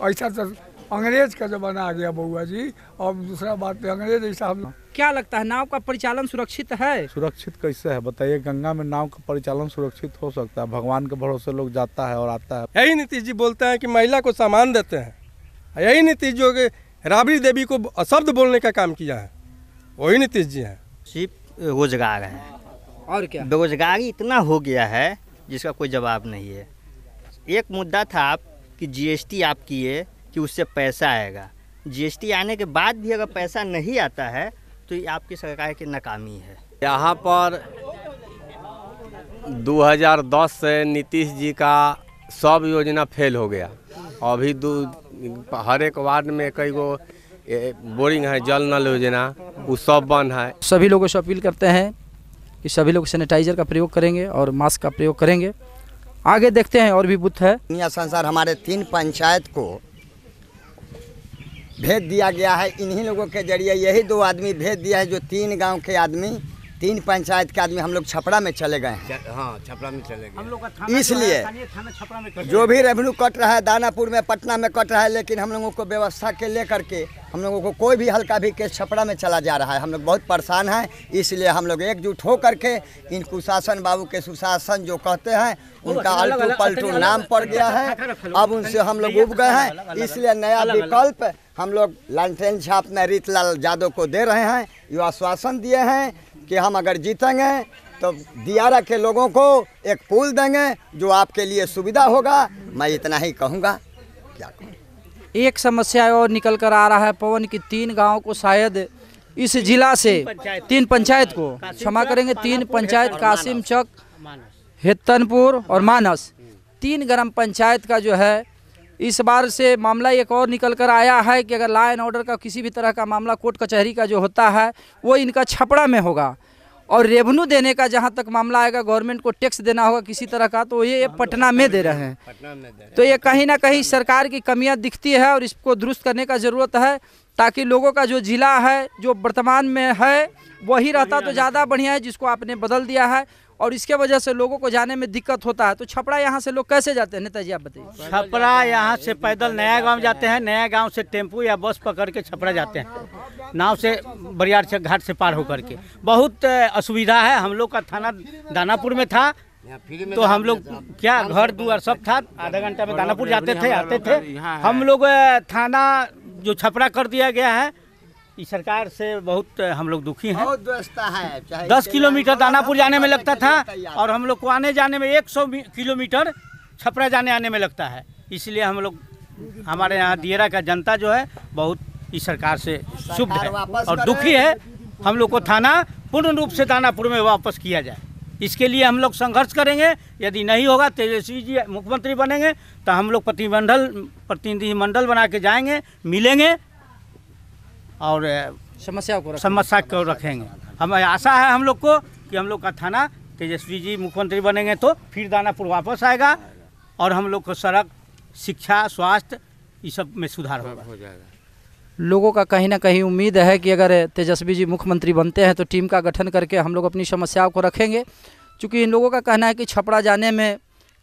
ऐसा तो अंग्रेज का जमाना आ गया बउआ जी। और दूसरा बात पे अंग्रेज ऐसा हम क्या लगता है नाव का परिचालन सुरक्षित है? सुरक्षित कैसे है बताइए? गंगा में नाव का परिचालन सुरक्षित हो सकता है? भगवान के भरोसे लोग जाता है और आता है। यही नीतीश जी बोलते हैं कि महिला को सामान देते हैं। यही नीतीश जो कि राबड़ी देवी को अशब्द बोलने का काम किया है, वही नीतीश जी हैं। सिर्फ रोजगार है और क्या? बेरोजगारी इतना हो गया है जिसका कोई जवाब नहीं है। एक मुद्दा था आप कि जीएसटी आप किए कि उससे पैसा आएगा, जीएसटी आने के बाद भी अगर पैसा नहीं आता है तो ये आपकी सरकार की नाकामी है। यहाँ पर 2010 से नीतीश जी का सब योजना फेल हो गया। अभी हर एक वार्ड में कई गो बोरिंग है, जल नल योजना, वो सब बंद है। सभी लोगों से अपील करते हैं कि सभी लोग सैनिटाइजर का प्रयोग करेंगे और मास्क का प्रयोग करेंगे। आगे देखते हैं और भी बूथ है। दुनिया संसार हमारे 3 पंचायत को भेज दिया गया है। इन्हीं लोगों के जरिए यही 2 आदमी भेज दिया है, जो 3 गांव के आदमी, 3 पंचायत के आदमी हम लोग छपरा में चले गए हैं। हाँ, छपरा में चले गए। हम लोग का थाना इसलिए जो भी रेवेन्यू कट रहा है दानापुर में, पटना में कट रहा है, लेकिन हम लोगों को व्यवस्था के लेकर के हम लोगों को कोई भी हल्का भी केस छपरा में चला जा रहा है। हम लोग बहुत परेशान हैं। इसलिए हम लोग एकजुट हो करके इन कुशासन बाबू के सुशासन जो कहते हैं उनका अल्टू पल्टू नाम पड़ गया है। अब उनसे हम लोग उब गए हैं। इसलिए नया विकल्प हम लोग लालटेन छाप में रीतलाल यादव को दे रहे हैं। ये आश्वासन दिए हैं कि हम अगर जीतेंगे तो दियारा के लोगों को एक पुल देंगे जो आपके लिए सुविधा होगा। मैं इतना ही कहूँगा, क्या कहूँ। एक समस्या और निकल कर आ रहा है पवन की 3 गांव को शायद इस जिला से 3 पंचायत को क्षमा करेंगे 3 पंचायत कासिम चक, हेतनपुर और मानस, 3 ग्राम पंचायत का जो है इस बार से मामला एक और निकल कर आया है कि अगर लॉ एंड ऑर्डर का किसी भी तरह का मामला कोर्ट कचहरी का जो होता है वो इनका छपरा में होगा। और रेवेन्यू देने का जहां तक मामला आएगा, गवर्नमेंट को टैक्स देना होगा किसी तरह का, तो ये पटना में दे रहे हैं। तो ये कहीं ना कहीं सरकार की कमियां दिखती है और इसको दुरुस्त करने का ज़रूरत है, ताकि लोगों का जो जिला है जो वर्तमान में है वही रहता तो ज़्यादा बढ़िया है, जिसको आपने बदल दिया है और इसके वजह से लोगों को जाने में दिक्कत होता है। तो छपरा यहाँ से लोग कैसे जाते हैं नेताजी, आप बताइए। छपरा यहाँ से पैदल नया गांव जाते हैं, नया गांव से टेम्पू या बस पकड़ के छपरा जाते हैं, नाव से बरियार से घाट से पार होकर के। बहुत असुविधा है। हम लोग का थाना दानापुर में था तो हम लोग क्या घर दुआर सब था, आधा घंटा में दानापुर जाते थे आते थे। हम लोग थाना जो छपरा कर दिया गया है, इस सरकार से बहुत हम लोग दुखी हैं। बहुत व्यवस्था है। 10 किलोमीटर दानापुर जाने में लगता था और हम लोग को आने जाने में 100 किलोमीटर छपरा जाने आने में लगता है। इसलिए हम लोग, हमारे यहाँ दियरा का जनता जो है बहुत इस सरकार से शुभ है और दुखी है। हम लोग को थाना पूर्ण रूप से दानापुर में वापस किया जाए, इसके लिए हम लोग संघर्ष करेंगे। यदि नहीं होगा, तेजस्वी जी मुख्यमंत्री बनेंगे तो हम लोग प्रतिनिधि मंडल बना के जाएंगे, मिलेंगे और समस्या को रखेंगे। हमें आशा है हम लोग को कि हम लोग का थाना तेजस्वी जी मुख्यमंत्री बनेंगे तो फिर दानापुर वापस आएगा और हम लोग को सड़क, शिक्षा, स्वास्थ्य इस सब में सुधार हो जाएगा। लोगों का कहीं ना कहीं उम्मीद है कि अगर तेजस्वी जी मुख्यमंत्री बनते हैं तो टीम का गठन करके हम लोग अपनी समस्याओं को रखेंगे। क्योंकि इन लोगों का कहना है कि छपरा जाने में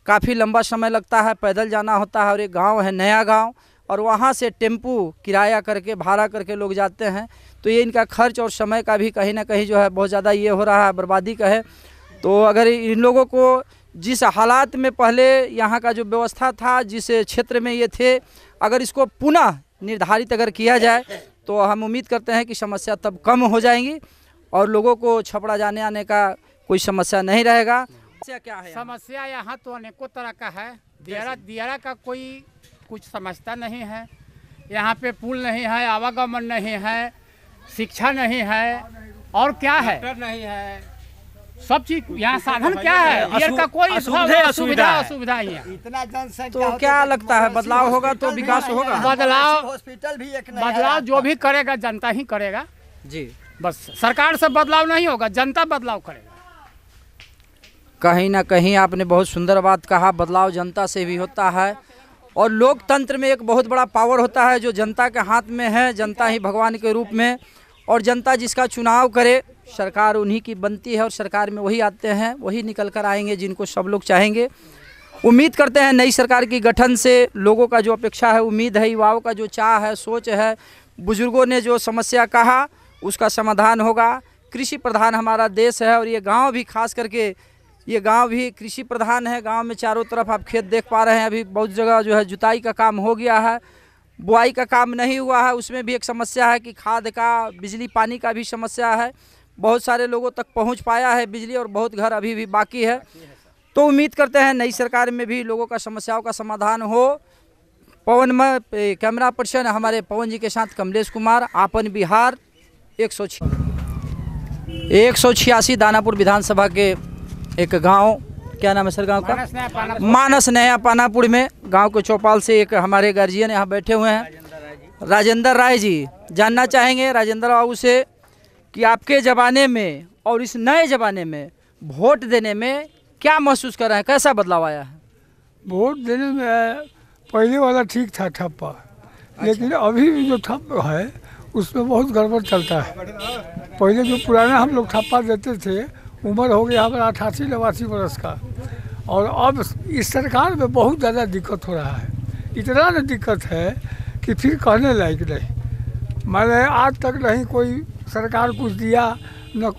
काफ़ी लंबा समय लगता है, पैदल जाना होता है और एक गाँव है नया गाँव और वहाँ से टेम्पू किराया करके भाड़ा करके लोग जाते हैं। तो ये इनका खर्च और समय का भी कहीं ना कहीं जो है बहुत ज़्यादा ये हो रहा है, बर्बादी का है। तो अगर इन लोगों को जिस हालात में पहले यहाँ का जो व्यवस्था था, जिस क्षेत्र में ये थे, अगर इसको पुनः निर्धारित अगर किया जाए तो हम उम्मीद करते हैं कि समस्या तब कम हो जाएंगी और लोगों को छपरा जाने आने का कोई समस्या नहीं रहेगा। समस्या क्या है? समस्या यहाँ तो अनेकों तरह का है। दियारा का कोई कुछ समझता नहीं है। यहाँ पे पुल नहीं है, आवागमन नहीं है, शिक्षा नहीं है और क्या है, नहीं है, सब चीज यहाँ साधन क्या है, का कोई असुविधा ही है। इतना जनसंख्या तो क्या लगता है बदलाव होगा तो विकास होगा? हॉस्पिटल भी एक नया बदलाव जो भी करेगा जनता ही करेगा जी। बस सरकार से बदलाव नहीं होगा, जनता बदलाव करेगा। कहीं ना कहीं आपने बहुत सुंदर बात कहा, बदलाव जनता से भी होता है और लोकतंत्र में एक बहुत बड़ा पावर होता है जो जनता के हाथ में है। जनता ही भगवान के रूप में, और जनता जिसका चुनाव करे सरकार उन्हीं की बनती है और सरकार में वही आते हैं, वही निकल कर आएंगे जिनको सब लोग चाहेंगे। उम्मीद करते हैं नई सरकार की गठन से लोगों का जो अपेक्षा है, उम्मीद है, युवाओं का जो चाह है, सोच है, बुजुर्गों ने जो समस्या कहा उसका समाधान होगा। कृषि प्रधान हमारा देश है और ये गांव भी खास करके ये गांव भी कृषि प्रधान है। गांव में चारों तरफ आप खेत देख पा रहे हैं। अभी बहुत जगह जो है जुताई का काम हो गया है, बुआई का काम नहीं हुआ है। उसमें भी एक समस्या है कि खाद का, बिजली पानी का भी समस्या है। बहुत सारे लोगों तक पहुंच पाया है बिजली और बहुत घर अभी भी बाकी है। तो उम्मीद करते हैं नई सरकार में भी लोगों का समस्याओं का समाधान हो। पवन में कैमरा पर्सन हमारे पवन जी के साथ कमलेश कुमार, आपन बिहार 186 दानापुर विधानसभा के एक गांव, क्या नाम है सर गांव का? मानस नया पानापुर में गांव के चौपाल से एक हमारे गार्जियन यहाँ बैठे हुए हैं, राजेंद्र राय जी। जानना चाहेंगे राजेंद्र बाबू से कि आपके ज़माने में और इस नए ज़माने में वोट देने में क्या महसूस कर रहे हैं, कैसा बदलाव आया है? वोट देने में पहले वाला ठीक था ठप्पा, लेकिन अभी भी जो ठप्प है उसमें बहुत गड़बड़ चलता है। पहले जो पुराना हम लोग ठप्पा देते थे, उम्र हो गया हमारा 88-89 वर्ष का, और अब इस सरकार में बहुत ज़्यादा दिक्कत हो रहा है। इतना न दिक्कत है कि फिर कहने लायक नहीं। मैंने आज तक नहीं कोई सरकार कुछ दिया न।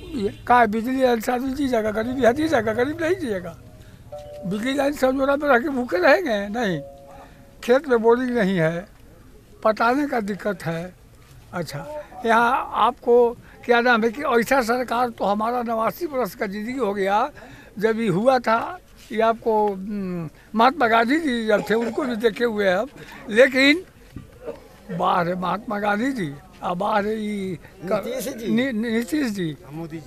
का बिजली लाइन से आदमी दीजिएगा, गरीब यहाँ दीजिएगा, गरीब नहीं दीजिएगा। बिजली लाइन से जोड़ा में रह के भूखे रहेंगे नहीं। खेत में बोरिंग नहीं है, पटाने का दिक्कत है। अच्छा, यहाँ आपको क्या नाम है कि ऐसा सरकार तो हमारा 89 वर्ष का ज़िंदगी हो गया जब ये हुआ था। ये आपको महात्मा गांधी जी जब थे उनको भी देखे हुए हैं हम, लेकिन बाहर है महात्मा गांधी जी और बाहर है नीतीश जी, मोदी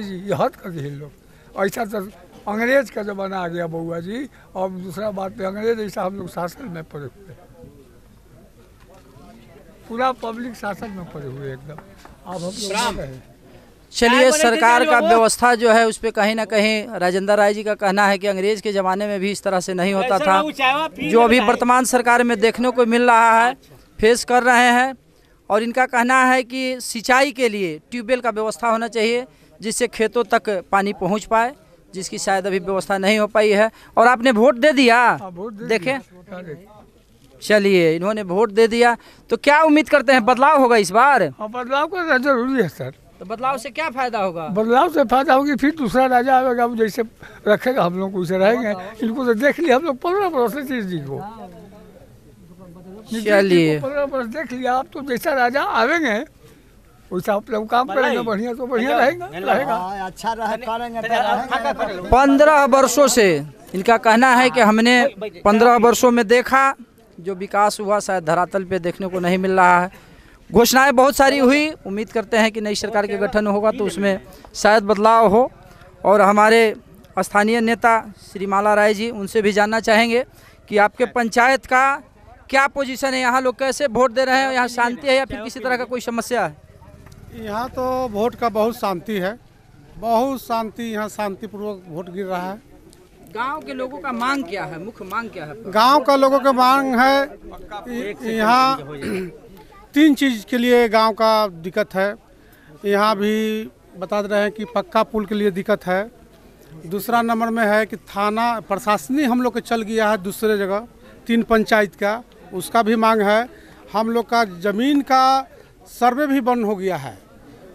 जी, ये हद कर दिए लोग। ऐसा तो अंग्रेज का ज़माना आ गया बउआ जी। और दूसरा बात पे अंग्रेज ऐसा हम लोग शासन में पड़े हुए, पूरा पब्लिक शासन में पड़े हुए एकदम। अब हम लोग चलिए, सरकार का व्यवस्था जो है उस पर कहीं ना कहीं राजेंद्र राय जी का कहना है कि अंग्रेज के ज़माने में भी इस तरह से नहीं होता था। जो अभी वर्तमान सरकार में देखने को मिल रहा है, फेस कर रहे हैं। और इनका कहना है कि सिंचाई के लिए ट्यूबवेल का व्यवस्था होना चाहिए जिससे खेतों तक पानी पहुंच पाए, जिसकी शायद अभी व्यवस्था नहीं हो पाई है। और आपने वोट दे दिया, देखें, चलिए इन्होंने वोट दे दिया, तो क्या उम्मीद करते हैं बदलाव होगा इस बार? बदलाव करना जरूरी है सर। तो बदलाव से क्या फायदा होगा? बदलाव से फायदा होगी, फिर दूसरा राजा आएगा, वो जैसे रखेगा हम लोग वैसे रहेंगे। इनको तो देख लिया हम लोग 15 वर्ष से नीतीश जी को, चलिए 15 वर्ष देख लिया। आप तो जैसा राजा आवेंगे वैसा आप लोग काम करेंगे, बढ़िया तो बढ़िया रहेगा। अच्छा करेंगे। 15 वर्षों से इनका कहना है कि हमने 15 वर्षों में देखा जो विकास हुआ शायद धरातल पे देखने को नहीं मिल रहा है। घोषणाएं बहुत सारी हुई, उम्मीद करते हैं कि नई सरकार के गठन होगा तो उसमें शायद बदलाव हो। और हमारे स्थानीय नेता श्री माला राय जी, उनसे भी जानना चाहेंगे कि आपके पंचायत का क्या पोजीशन है, यहाँ लोग कैसे वोट दे रहे हैं, यहाँ शांति है या फिर किसी तरह का कोई समस्या है? यहाँ तो वोट का बहुत शांति है, बहुत शांति, यहाँ शांतिपूर्वक वोट गिर रहा है। गांव के लोगों का मांग क्या है, मुख्य मांग क्या है? गांव का लोगों का मांग है, यहाँ 3 चीज़ के लिए गांव का दिक्कत है। यहाँ भी बता रहे हैं कि पक्का पुल के लिए दिक्कत है। दूसरा नंबर में है कि थाना प्रशासनिक हम लोग के चल गया है दूसरे जगह, 3 पंचायत का, उसका भी मांग है। हम लोग का ज़मीन का सर्वे भी बंद हो गया है,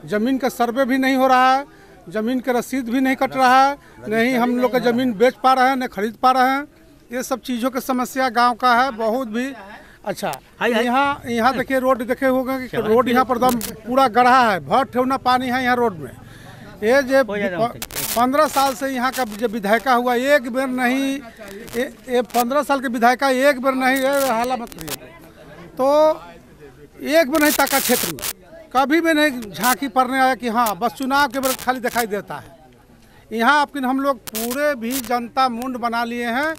ज़मीन का सर्वे भी नहीं हो रहा है, ज़मीन का रसीद भी नहीं कट रहा है, नहीं हम लोग का ज़मीन बेच पा रहे हैं, न खरीद पा रहे हैं। ये सब चीज़ों की समस्या गांव का है बहुत भी। अच्छा, यहाँ देखिए, रोड देखे होगा कि रोड यहाँ पर दम पूरा गढ़ा है, भर ठेवना पानी है यहाँ रोड में। ये जो 15 साल से यहाँ का जो विधायिका हुआ, एक बार नहीं, ये 15 साल के विधायिका एक बार नहीं, हाला मत करिए, तो एक बार नहीं ताका क्षेत्र में कभी भी नहीं झांकी पड़ने आया कि हाँ बस चुनाव के बाद खाली दिखाई देता है। यहाँ आपके हम लोग पूरे भी जनता मुंड बना लिए हैं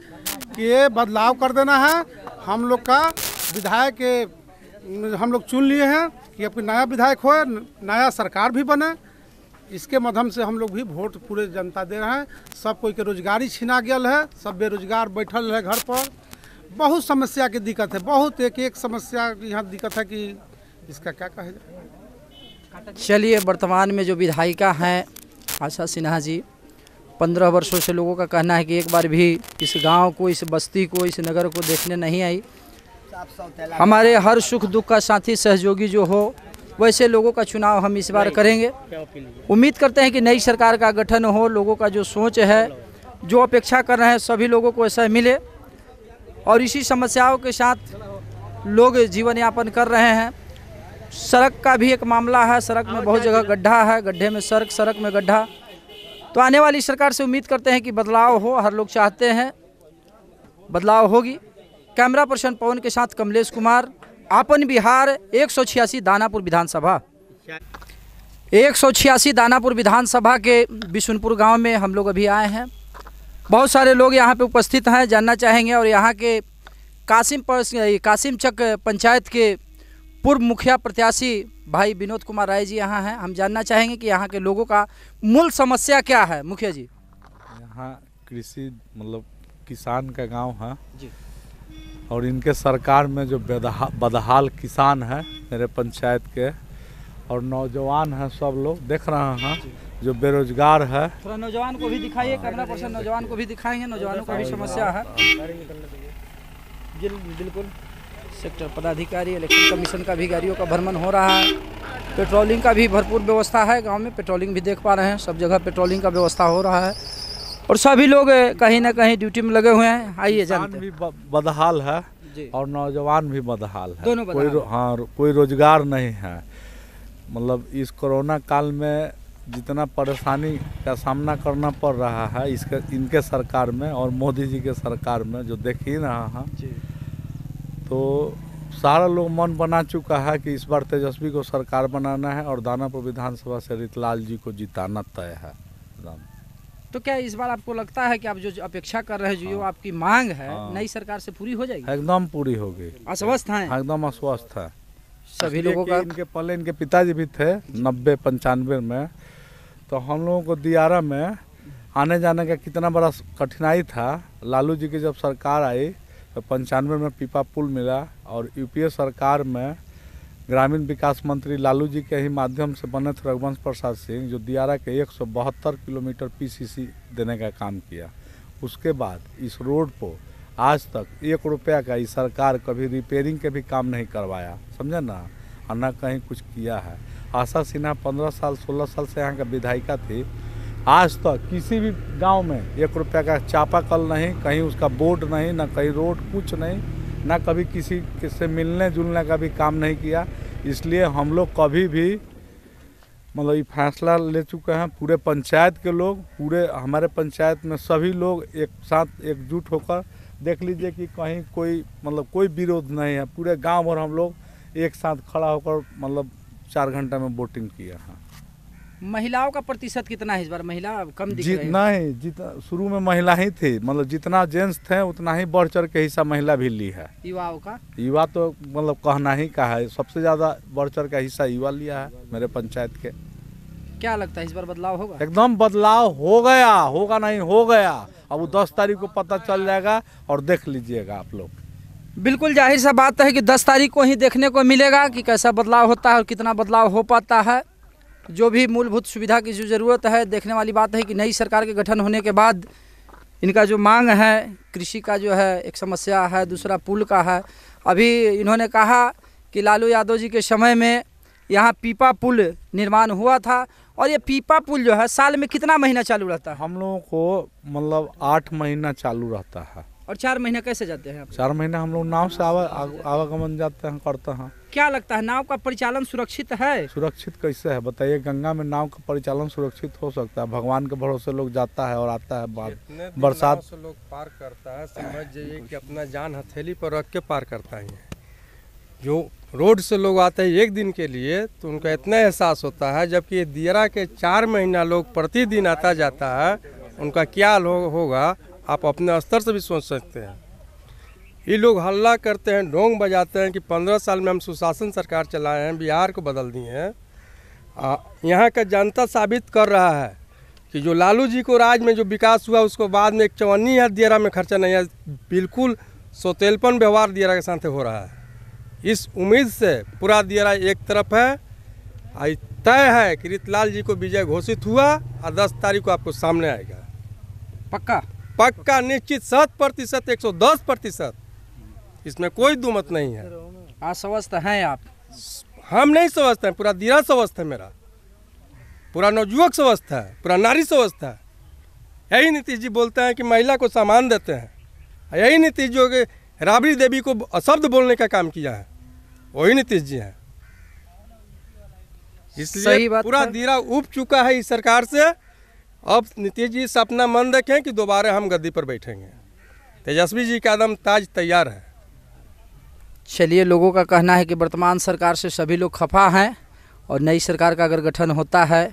कि ये बदलाव कर देना है। हम लोग का विधायक के हम लोग चुन लिए हैं कि आपकी नया विधायक हो, नया सरकार भी बने। इसके माध्यम से हम लोग भी वोट पूरे जनता दे रहे हैं। सब कोई के रोजगारी छिना गया है, सब बेरोजगार बैठल है घर पर। बहुत समस्या की दिक्कत है, बहुत एक समस्या यहाँ दिक्कत है कि इसका क्या कहा जाए। चलिए, वर्तमान में जो विधायिका हैं आशा सिन्हा जी, 15 वर्षों से लोगों का कहना है कि एक बार भी इस गांव को, इस बस्ती को, इस नगर को देखने नहीं आई। हमारे हर सुख दुख का साथी सहयोगी जो हो, वैसे लोगों का चुनाव हम इस बार करेंगे। उम्मीद करते हैं कि नई सरकार का गठन हो, लोगों का जो सोच है, जो अपेक्षा कर रहे हैं, सभी लोगों को ऐसा मिले और इसी समस्याओं के साथ लोग जीवन यापन कर रहे हैं। सड़क का भी एक मामला है, सड़क में बहुत जगह गड्ढा है, गड्ढे में सड़क, सड़क में गड्ढा। तो आने वाली सरकार से उम्मीद करते हैं कि बदलाव हो, हर लोग चाहते हैं बदलाव होगी। कैमरा पर्सन पवन के साथ कमलेश कुमार, आपन बिहार 186 दानापुर विधानसभा। 186 दानापुर विधानसभा के बिशुनपुर गांव में हम लोग अभी आए हैं। बहुत सारे लोग यहां पे उपस्थित हैं, जानना चाहेंगे। और यहां के कासिम चक पंचायत के पूर्व मुखिया प्रत्याशी भाई विनोद कुमार राय जी यहाँ हैं। हम जानना चाहेंगे कि यहाँ के लोगों का मूल समस्या क्या है। मुखिया जी, यहाँ कृषि मतलब किसान का गांव है जी, और इनके सरकार में जो बदहाल किसान है मेरे पंचायत के, और नौजवान हैं, सब लोग देख रहे हैं जो बेरोजगार है। थोड़ा नौजवान को भी दिखाइए, कैमरा पर्सन नौजवान को भी दिखाएंगे, नौजवानों का भी समस्या है। बिल्कुल, सेक्टर पदाधिकारी, इलेक्शन कमीशन का भी गाड़ियों का भ्रमण हो रहा है। पेट्रोलिंग का भी भरपूर व्यवस्था है गांव में, पेट्रोलिंग भी देख पा रहे हैं, सब जगह पेट्रोलिंग का व्यवस्था हो रहा है और सभी लोग कहीं ना कहीं ड्यूटी में लगे हुए हैं। आइए जानते हैं। भी बदहाल है और नौजवान भी बदहाल है, दोनों कोई रोजगार नहीं है। मतलब इस कोरोना काल में जितना परेशानी का सामना करना पड़ रहा है इनके सरकार में और मोदी जी के सरकार में, जो देख ही रहा है, तो सारा लोग मन बना चुका है कि इस बार तेजस्वी को सरकार बनाना है और दानापुर विधानसभा से रितलाल जी को जिताना तय है। तो क्या इस बार आपको लगता है कि आप जो अपेक्षा कर रहे हैं, जो आपकी मांग है, नई सरकार से पूरी हो जाएगी? एकदम पूरी होगी। आश्वस्त हैं? एकदम आश्वस्त है सभी लोगों का। इनके पिताजी भी थे 90-95 में, तो हम लोगों को दियारा में आने जाने का कितना बड़ा कठिनाई था। लालू जी की जब सरकार आई तो 95 में पीपा पुल मिला और यूपीए सरकार में ग्रामीण विकास मंत्री लालू जी के ही माध्यम से बने थे रघुवंश प्रसाद सिंह, जो दियारा के 172 किलोमीटर पीसीसी देने का काम किया। उसके बाद इस रोड को आज तक 1 रुपया का इस सरकार कभी रिपेयरिंग के भी काम नहीं करवाया, समझे ना, और न कहीं कुछ किया है। आशा सिन्हा 15 साल 16 साल से यहाँ का विधायिका थी, आज तक किसी भी गांव में 1 रुपया का चापाकल नहीं, कहीं उसका बोर्ड नहीं, ना कहीं रोड, कुछ नहीं, ना कभी किसी से मिलने जुलने का भी काम नहीं किया। इसलिए हम लोग कभी भी मतलब ये फैसला ले चुके हैं, पूरे पंचायत के लोग, पूरे हमारे पंचायत में सभी लोग एक साथ एकजुट होकर, देख लीजिए कि कहीं कोई मतलब कोई विरोध नहीं है, पूरे गांव भर हम लोग एक साथ खड़ा होकर मतलब 4 घंटा में वोटिंग किया है। महिलाओं का प्रतिशत कितना है इस बार? महिला कम दिख रही है? नहीं, जितना शुरू में महिला ही थी, मतलब जितना जेंट्स थे उतना ही बढ़ चढ़ के हिस्सा महिला भी ली है। युवाओं का? युवा तो मतलब कहना ही का है, सबसे ज़्यादा बढ़ चढ़ का हिस्सा युवा लिया है मेरे पंचायत के। क्या लगता है इस बार बदलाव होगा? एकदम बदलाव हो गया, होगा नहीं हो गया। अब वो 10 तारीख को पता चल जाएगा और देख लीजिएगा आप लोग। बिल्कुल जाहिर सा बात है कि 10 तारीख को ही देखने को मिलेगा कि कैसा बदलाव होता है और कितना बदलाव हो पाता है। जो भी मूलभूत सुविधा की जो ज़रूरत है, देखने वाली बात है कि नई सरकार के गठन होने के बाद इनका जो मांग है, कृषि का जो है एक समस्या है, दूसरा पुल का है। अभी इन्होंने कहा कि लालू यादव जी के समय में यहाँ पीपा पुल निर्माण हुआ था और ये पीपा पुल जो है साल में कितना महीना चालू रहता है? हम लोगों को मतलब 8 महीना चालू रहता है। और 4 महीना कैसे जाते हैं? 4 महीना हम लोग नाव से आवागमन जाते हैं, करते हैं। क्या लगता है नाव का परिचालन सुरक्षित है? सुरक्षित कैसे है बताइए? गंगा में नाव का परिचालन सुरक्षित हो सकता है? भगवान के भरोसे लोग जाता है और आता है, बाद बरसात से लोग पार करता है, समझ जाइए कि अपना जान हथेली पर रख के पार करता है। जो रोड से लोग आते हैं एक दिन के लिए तो उनका इतना एहसास होता है, जबकि दियरा के 4 महीना लोग प्रतिदिन आता जाता है, उनका क्या होगा आप अपने स्तर से भी सोच सकते हैं। ये लोग हल्ला करते हैं, ढोंग बजाते हैं कि 15 साल में हम सुशासन सरकार चलाए हैं, बिहार को बदल दिए हैं। यहाँ का जनता साबित कर रहा है कि जो लालू जी को राज में जो विकास हुआ उसको बाद में 54 है दियरा में खर्चा नहीं है। बिल्कुल सोतेलपन व्यवहार दियरा के साथ हो रहा है। इस उम्मीद से पूरा दियरा एक तरफ है। तय है कि रितलाल जी को विजय घोषित हुआ और 10 तारीख को आपको सामने आएगा। पक्का पक्का निश्चित 100%, 110%, इसमें कोई दुमत नहीं है। आश्वस्त हैं आप? हम नहीं स्वस्थ हैं, पूरा दियरा स्वस्थ है, मेरा पूरा नवयुवक स्वस्थ है, पूरा नारी स्वस्थ है। यही नीतीश जी बोलते हैं कि महिला को सम्मान देते हैं, यही नीतीश जो कि राबड़ी देवी को अशब्द बोलने का काम किया है, वही नीतीश जी हैं। इसलिए पूरा दियरा उब चुका है इस सरकार से। अब नीतीश जी सपना मन देखें कि दोबारा हम गद्दी पर बैठेंगे। तेजस्वी जी का कदम ताज तैयार है। चलिए, लोगों का कहना है कि वर्तमान सरकार से सभी लोग खफा हैं और नई सरकार का अगर गठन होता है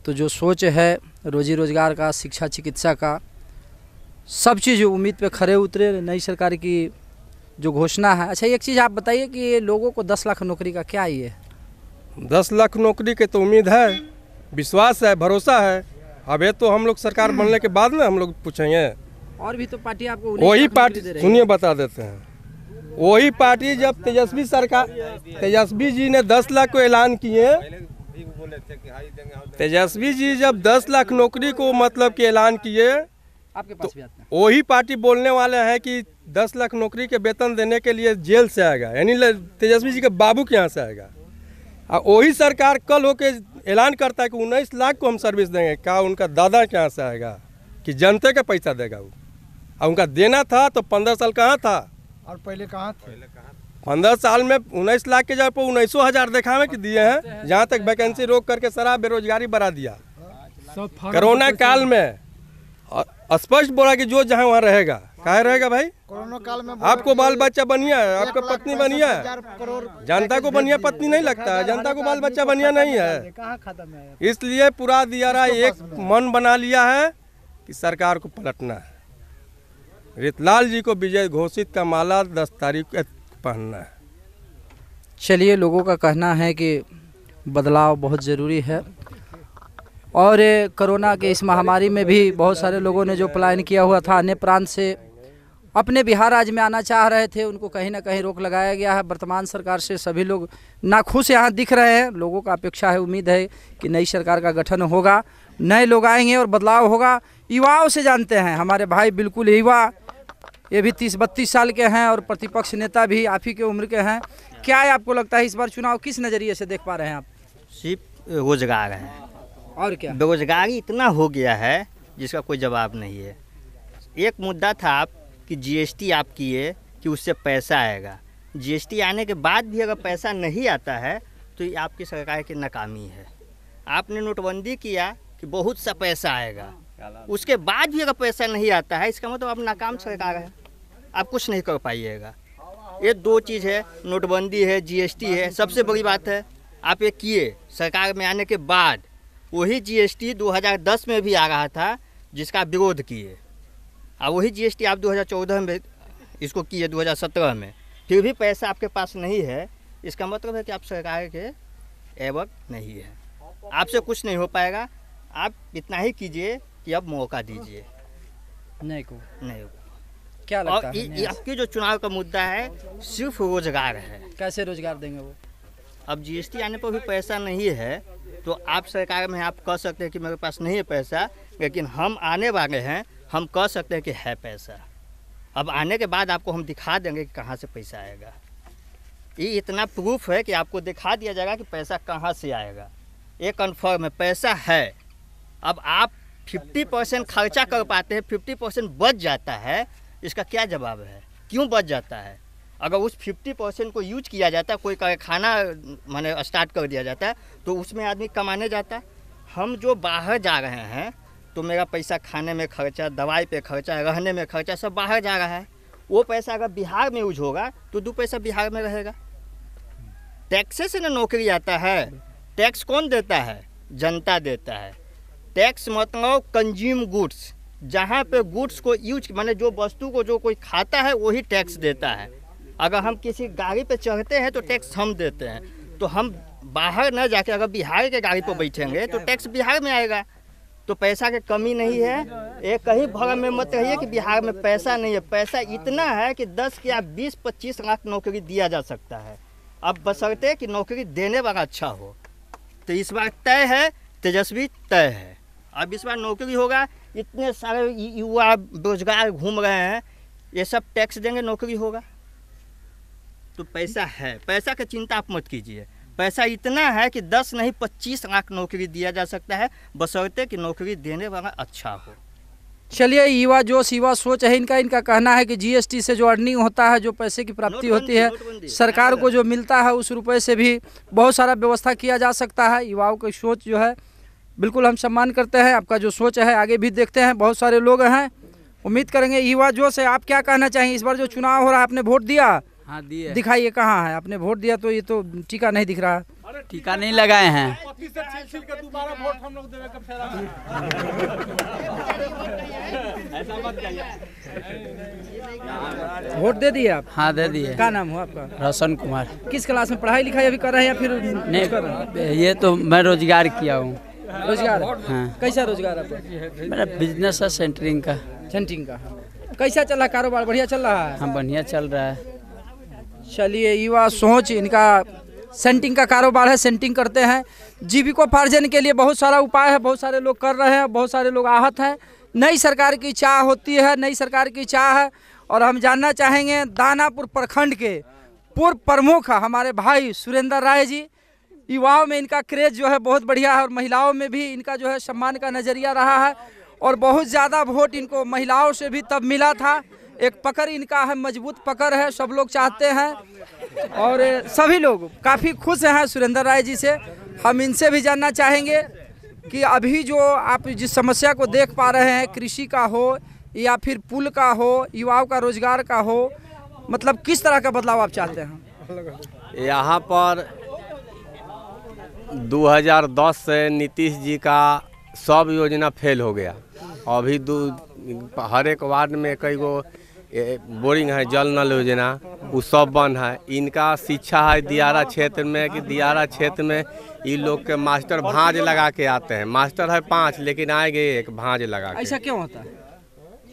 तो जो सोच है रोजी रोजगार का, शिक्षा चिकित्सा का, सब चीज़ उम्मीद पे खरे उतरे नई सरकार की जो घोषणा है। अच्छा, एक चीज़ आप बताइए कि ये लोगों को 10 लाख नौकरी का क्या ये 10 लाख नौकरी की तो उम्मीद है, विश्वास है, भरोसा है। अब ये तो हम लोग सरकार बनने के बाद में हम लोग पूछेंगे। और भी तो पार्टी आपको वही पार्टी, सुनिए बता देते हैं, वही पार्टी जब तेजस्वी जी ने 10 लाख को ऐलान किए, तेजस्वी जी जब 10 लाख नौकरी को मतलब कि ऐलान किए, आपके पास भी आते हैं, वही पार्टी बोलने वाले हैं कि 10 लाख नौकरी के वेतन देने के लिए जेल से आएगा, यानी तेजस्वी जी के बाबू के यहाँ से आएगा। और वही सरकार कल होके ऐलान करता है कि 19 लाख को हम सर्विस देंगे। क्या उनका दादा के यहाँ से आएगा कि जनता का पैसा देगा वो? और उनका देना था तो 15 साल कहाँ था और पहले कहाँ थे? 15 साल में 19 लाख के जगह पर 19,000 दिखावे के दिए हैं। जहाँ तक वैकेंसी रोक करके सारा बेरोजगारी बढ़ा दिया। कोरोना काल में स्पष्ट बोला कि जो जहाँ वहाँ रहेगा। कहाँ रहेगा भाई? कोरोना काल में आपको बाल बच्चा बनिया है, आपका पत्नी बनिया है। जनता को बनिया पत्नी नहीं लगता है, जनता को बाल बच्चा बनिया नहीं है। इसलिए पूरा दियारा एक मन बना लिया है कि सरकार को पलटना है। रितलाल जी को विजय घोषित का माला 10 तारीख को पहनना है। चलिए, लोगों का कहना है कि बदलाव बहुत ज़रूरी है और कोरोना के इस महामारी में भी बहुत सारे लोगों ने जो पलायन किया हुआ था, अन्य प्रांत से अपने बिहार राज्य में आना चाह रहे थे, उनको कहीं ना कहीं रोक लगाया गया है। वर्तमान सरकार से सभी लोग नाखुश यहाँ दिख रहे हैं। लोगों का अपेक्षा है, उम्मीद है कि नई सरकार का गठन होगा, नए लोग आएंगे और बदलाव होगा। युवाओं से जानते हैं, हमारे भाई बिल्कुल युवा, ये भी 30-32 साल के हैं और प्रतिपक्ष नेता भी आप ही के उम्र के हैं। क्या है आपको लगता है इस बार चुनाव किस नज़रिए से देख पा रहे हैं आप? सिर्फ रोजगार है और क्या? बेरोजगारी इतना हो गया है जिसका कोई जवाब नहीं है। एक मुद्दा था आप कि जीएसटी आप किए कि उससे पैसा आएगा। जीएसटी आने के बाद भी अगर पैसा नहीं आता है तो ये आपकी सरकार की नाकामी है। आपने नोटबंदी किया कि बहुत सा पैसा आएगा, उसके बाद भी अगर पैसा नहीं आता है इसका मतलब आप नाकाम सरकार है, आप कुछ नहीं कर पाइएगा। ये दो चीज़ है, नोटबंदी है, जीएसटी है। सबसे बड़ी बात है आप ये किए सरकार में आने के बाद। वही जीएसटी 2010 में भी आ रहा था जिसका विरोध किए, और वही जीएसटी आप 2014 में इसको किए, 2017 में, फिर भी पैसा आपके पास नहीं है। इसका मतलब है कि आप सरकार के एवक नहीं है, आपसे कुछ नहीं हो पाएगा। आप इतना ही कीजिए कि अब मौका दीजिए। नहीं को क्या लगता है? आपके जो चुनाव का मुद्दा है सिर्फ रोजगार है। कैसे रोजगार देंगे वो? अब जीएसटी आने पर भी पैसा नहीं है तो आप सरकार में आप कह सकते हैं कि मेरे पास नहीं है पैसा, लेकिन हम आने वाले हैं, हम कह सकते हैं कि है पैसा। अब आने के बाद आपको हम दिखा देंगे कि कहाँ से पैसा आएगा। ये इतना प्रूफ है कि आपको दिखा दिया जाएगा कि पैसा कहाँ से आएगा। ये कन्फर्म है, पैसा है। अब आप 50% खर्चा कर पाते हैं, 50% बच जाता है, इसका क्या जवाब है? क्यों बच जाता है? अगर उस 50% को यूज किया जाता, कोई कारखाना माने स्टार्ट कर दिया जाता तो उसमें आदमी कमाने जाता। हम जो बाहर जा रहे हैं तो मेरा पैसा खाने में खर्चा, दवाई पे खर्चा, रहने में खर्चा, सब बाहर जा रहा है। वो पैसा अगर बिहार में यूज होगा तो 2 पैसा बिहार में रहेगा। टैक्स से ना नौकरी आता है। टैक्स कौन देता है? जनता देता है। टैक्स मतलब कंज्यूम गुड्स, जहाँ पे गुड्स को यूज माने जो वस्तु को जो कोई खाता है वही टैक्स देता है। अगर हम किसी गाड़ी पे चढ़ते हैं तो टैक्स हम देते हैं। तो हम बाहर न जाके अगर बिहार के गाड़ी पर बैठेंगे तो टैक्स बिहार में आएगा। तो पैसा की कमी नहीं है। एक कहीं भरम में मत रहिए कि बिहार में पैसा नहीं है। पैसा इतना है कि 10 या 20-25 लाख नौकरी दिया जा सकता है। अब बशर्ते कि नौकरी देने वाला अच्छा हो। तो इस बार तय है, तेजस्वी तय है। अब इस बार नौकरी होगा इतने सारे युवा बेरोजगार घूम रहे हैं, ये सब टैक्स देंगे नौकरी होगा? तो पैसा है, पैसा की चिंता आप मत कीजिए। पैसा इतना है कि 10 नहीं 25 लाख नौकरी दिया जा सकता है, बशर्ते कि नौकरी देने वाला अच्छा हो। चलिए, युवा जोश युवा सोच है इनका कहना है कि जीएसटी से जो अर्निंग होता है, जो पैसे की प्राप्ति होती है, सरकार को जो मिलता है उस रुपए से भी बहुत सारा व्यवस्था किया जा सकता है। युवाओं की सोच जो है बिल्कुल हम सम्मान करते हैं, आपका जो सोच है आगे भी देखते हैं। बहुत सारे लोग हैं, उम्मीद करेंगे। युवा जोश है, आप क्या कहना चाहिए? इस बार जो चुनाव हो रहा है, आपने वोट दिया? हाँ दिए। दिखाइए कहाँ है आपने वोट दिया? तो ये तो टीका नहीं दिख रहा। टीका नहीं लगाए हैं। वोट दे दिए आप? हाँ दे दिए। क्या नाम हुआ आपका? रोशन कुमार। किस क्लास में पढ़ाई लिखाई अभी कर रहे हैं या फिर नहीं कर रहे हैं? ये तो मैं रोजगार किया हूँ। रोजगार? हाँ। कैसा रोजगार आपका? मेरा बिजनेस है सेंटरिंग का। सेंटरिंग का। कैसा चल रहा है कारोबार? बढ़िया चल रहा है? हाँ बढ़िया चल रहा है। चलिए, युवा सोच इनका सेंटिंग का कारोबार है, सेंटिंग करते हैं। जीविकोपार्जन के लिए बहुत सारा उपाय है, बहुत सारे लोग कर रहे हैं, बहुत सारे लोग आहत हैं। नई सरकार की चाह होती है, नई सरकार की चाह है। और हम जानना चाहेंगे दानापुर प्रखंड के पूर्व प्रमुख हमारे भाई सुरेंद्र राय जी। युवाओं में इनका क्रेज जो है बहुत बढ़िया है और महिलाओं में भी इनका जो है सम्मान का नज़रिया रहा है और बहुत ज़्यादा वोट इनको महिलाओं से भी तब मिला था। एक पकड़ इनका है, मजबूत पकड़ है, सब लोग चाहते हैं और सभी लोग काफ़ी खुश हैं सुरेंद्र राय जी से। हम इनसे भी जानना चाहेंगे कि अभी जो आप जिस समस्या को देख पा रहे हैं, कृषि का हो या फिर पुल का हो, युवाओं का रोजगार का हो, मतलब किस तरह का बदलाव आप चाहते हैं? यहाँ पर 2010 से नीतीश जी का सब योजना फेल हो गया। अभी हर एक वार्ड में कई गो बोरिंग है, जल नल योजना, वो सब बंद है। इनका शिक्षा है दियारा क्षेत्र में कि दियारा क्षेत्र में ये लोग के मास्टर भांज लगा के आते हैं। मास्टर है 5 लेकिन आएंगे 1 भांज लगा के। ऐसा क्यों होता है?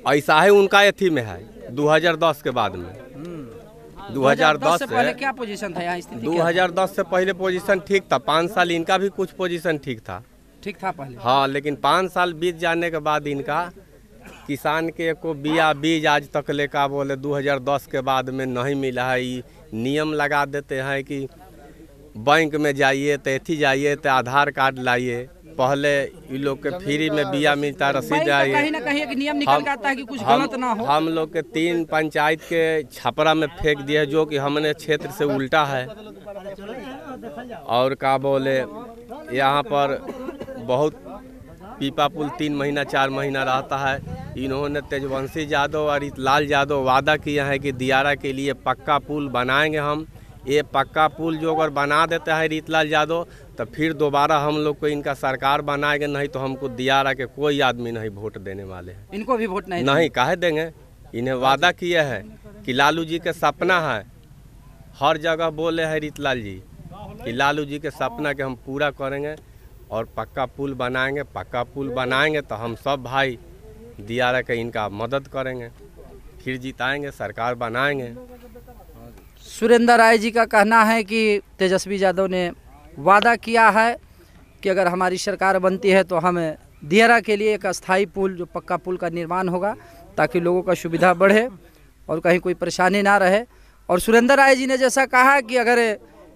ऐसा है उनका अथी में है 2010 के बाद में। 2010 से पहले क्या पोजीशन था यहाँ? स्थिति 2010 से पहले पोजीशन ठीक था। 5 साल इनका भी कुछ पोजीशन ठीक था पहले। हाँ, लेकिन 5 साल बीत जाने के बाद इनका किसान के को बीज आज तक लेकर बोले 2010 के बाद में नहीं मिला है। ये नियम लगा देते हैं कि बैंक में जाइए तो एथी जाइए तो आधार कार्ड लाइए। पहले ये लोग के फ्री में बिया मिलता, रसीद आइए। कहीं ना कहीं एक नियम निकल के आता है कि कुछ गलत ना हो। हम लोग के 3 पंचायत के छपरा में फेंक दिए, जो कि हमने क्षेत्र से उल्टा है। और का बोले यहाँ पर बहुत पीपा पुल 3 महीना 4 महीना रहता है। इन्होंने तेजवंशी यादव और लाल यादव वादा किया है कि दियारा के लिए पक्का पुल बनाएंगे हम। ये पक्का पुल जो अगर बना देता है रीतलाल यादव तो फिर दोबारा हम लोग को इनका सरकार बनाएंगे, नहीं तो हमको दियारा के कोई आदमी नहीं वोट देने वाले हैं। इनको भी वोट नहीं काहे देंगे। इन्हें वादा किए हैं कि लालू जी के सपना है, हर जगह बोले हैं रीतलाल जी कि लालू जी के सपना के हम पूरा करेंगे और पक्का पुल बनाएंगे। पक्का पुल बनाएंगे तो हम सब भाई दियारा के इनका मदद करेंगे, फिर जिताएंगे, सरकार बनाएंगे। सुरेंद्र राय जी का कहना है कि तेजस्वी यादव ने वादा किया है कि अगर हमारी सरकार बनती है तो हम दियारा के लिए एक अस्थाई पुल, जो पक्का पुल का निर्माण होगा, ताकि लोगों का सुविधा बढ़े और कहीं कोई परेशानी ना रहे। और सुरेंद्र राय जी ने जैसा कहा कि अगर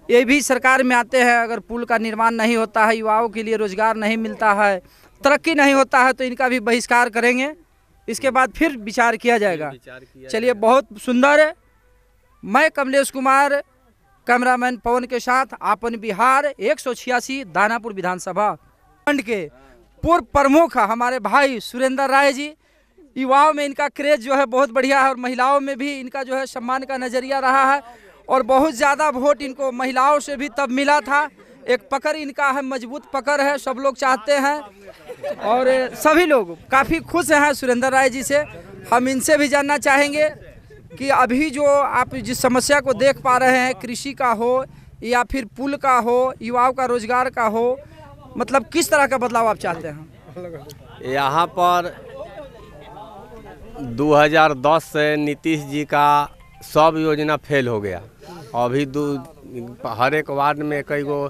ये भी सरकार में आते हैं, अगर पुल का निर्माण नहीं होता है, युवाओं के लिए रोजगार नहीं मिलता है, तरक्की नहीं होता है, तो इनका भी बहिष्कार करेंगे। इसके बाद फिर विचार किया जाएगा। चलिए, बहुत सुंदर है। मैं कमलेश कुमार, कैमरामैन पवन के साथ आपन बिहार 186 दानापुर विधानसभा खंड के पूर्व प्रमुख हमारे भाई सुरेंद्र राय जी। युवाओं में इनका क्रेज जो है बहुत बढ़िया है और महिलाओं में भी इनका जो है सम्मान का नज़रिया रहा है और बहुत ज़्यादा वोट इनको महिलाओं से भी तब मिला था। एक पकड़ इनका है, मजबूत पकड़ है, सब लोग चाहते हैं और सभी लोग काफ़ी खुश हैं सुरेंद्र राय जी से। हम इनसे भी जानना चाहेंगे कि अभी जो आप जिस समस्या को देख पा रहे हैं, कृषि का हो या फिर पुल का हो, युवाओं का रोजगार का हो, मतलब किस तरह का बदलाव आप चाहते हैं? यहाँ पर 2010 से नीतीश जी का सब योजना फेल हो गया। अभी हर एक वार्ड में कई गो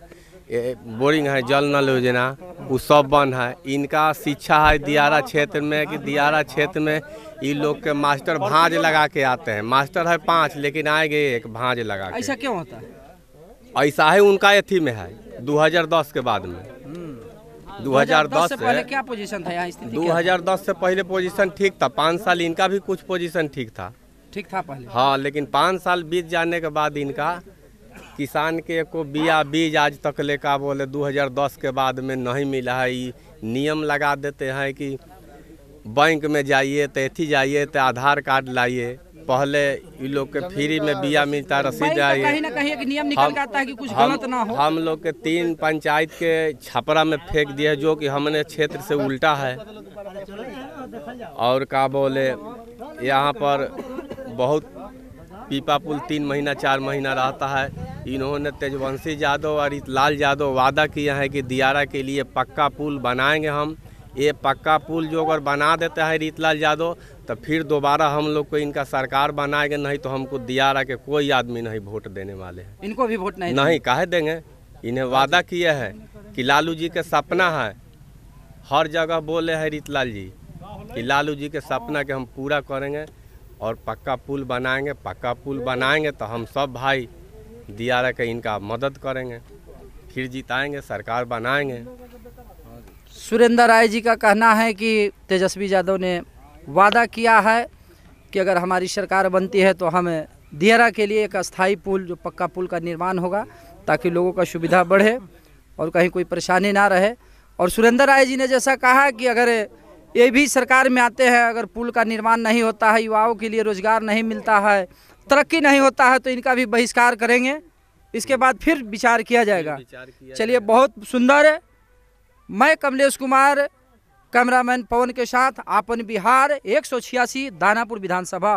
बोरिंग है, जल नल योजना, वो सब बंद है। इनका शिक्षा है दियारा क्षेत्र में कि दियारा क्षेत्र में इन लोग के मास्टर भांज लगा के आते हैं। मास्टर है 5 लेकिन आएंगे 1 भांज लगा के। ऐसा क्यों होता है? ऐसा है उनका एथी में है 2010 के बाद में। 2010 से पहले क्या पोजीशन था यहाँ? स्थिति 2010 से पहले पोजीशन ठीक था। 5 साल इनका भी कुछ पोजीशन ठीक था पहले। हाँ, लेकिन 5 साल बीत जाने के बाद इनका किसान के को बिया बीज आज तक लेकर बोले 2010 के बाद में नहीं मिला है। ये नियम लगा देते हैं कि बैंक में जाइए तो एथी जाइए तो आधार कार्ड लाइए। पहले ये लोग के फ्री में बिया मिलता है, रसीद आइए। कहीं ना कहीं एक नियम निकल के आता है कि कुछ गलत ना हो। हम लोग के 3 पंचायत के छपरा में फेंक दिए, जो कि हमने क्षेत्र से उल्टा है। और क्या बोले यहाँ पर बहुत पीपा पुल 3 महीना 4 महीना रहता है। इन्होंने तेजवंशी यादव और लाल यादव वादा किया है कि दियारा के लिए पक्का पुल बनाएंगे हम। ये पक्का पुल जो अगर बना देता है रीतलाल यादव तो फिर दोबारा हम लोग को इनका सरकार बनाएंगे, नहीं तो हमको दियारा के कोई आदमी नहीं वोट देने वाले हैं। इनको भी वोट नहीं काहे देंगे। इन्हें वादा किया है कि लालू जी के सपना है, हर जगह बोले हैं रीतलाल जी कि लालू जी के सपना के हम पूरा करेंगे और पक्का पुल बनाएंगे। पक्का पुल बनाएंगे तो हम सब भाई दियारा के इनका मदद करेंगे, फिर जिताएंगे, सरकार बनाएंगे। सुरेंद्र राय जी का कहना है कि तेजस्वी यादव ने वादा किया है कि अगर हमारी सरकार बनती है तो हम दियारा के लिए एक अस्थाई पुल, जो पक्का पुल का निर्माण होगा, ताकि लोगों का सुविधा बढ़े और कहीं कोई परेशानी ना रहे। और सुरेंद्र राय जी ने जैसा कहा कि अगर ये भी सरकार में आते हैं, अगर पुल का निर्माण नहीं होता है, युवाओं के लिए रोजगार नहीं मिलता है, तरक्की नहीं होता है, तो इनका भी बहिष्कार करेंगे। इसके बाद फिर विचार किया जाएगा। चलिए, बहुत सुंदर है। मैं कमलेश कुमार, कैमरामैन पवन के साथ आपन बिहार 186 दानापुर विधानसभा।